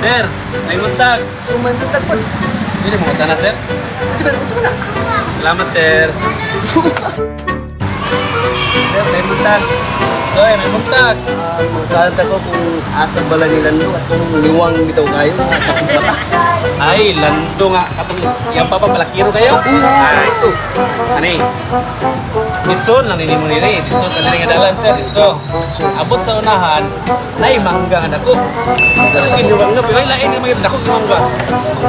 Sir, may muntag. Umantag po. Hindi mo na, sir. Hindi ba? Unsa man na? Salamat, sir. Sir, may muntag. Oy, may muntag. Magkalat ako kung asa bala nila no. Kung niwang bitaw kayo. Ay, lando nga. Katong yung papa malakiro kayo. Ay, Ito. ani. Ditson lang nini mo nini. Ditson ka nini nga dalan, sir. Ditso. Abot sa unahan, nay mangga nga dako. Dako ginuwang nga. Ay, lain nga mga dako mangga.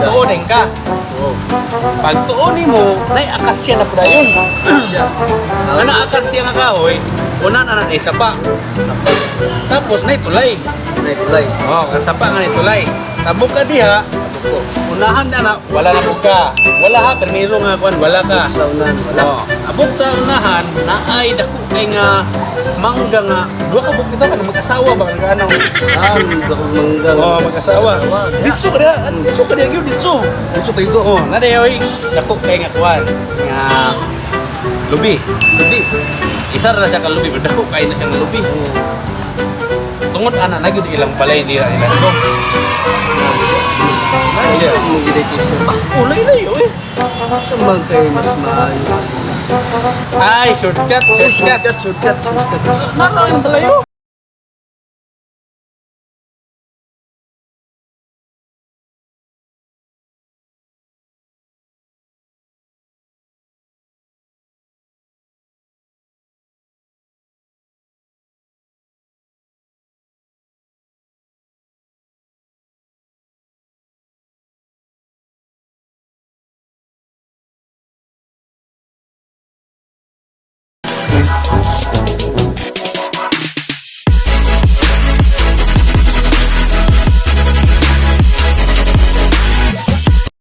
Tuonin ka. Pag tuonin mo, nay akasya na po dayon. Siya. Ano akasya nga kahoy, una na isa pa. Tapos nay tulay. Naitulay. Oh, kasapa nga nay tulay. Tabok ka diha, Ako. unahan na wala na po ka. Wala ha, permiro nga kuan, wala ka. Sa unan. Wala. Oh, abot sa unahan, naay dako kay nga mangga nga. Duha ka bukit ka na mag-asawa ba nga ano? Ako mangga. Oh, mag-asawa. Ditso ka diha, ditso ka diha gyud ditso. Ito pa ito. Oh, na oy. Dako kay nga kuan. Nga lubi. Gabi. Isa ra siya ka lubi, pero dako kay na siyang lubi. Tungod ana na gyud ilang balay nila ilang ko. Ay, mo gid kay sir. Ulay na yun eh. Sa man kay mas maayo. Ay, shortcut, shortcut. Shortcut. Nano yung balayo?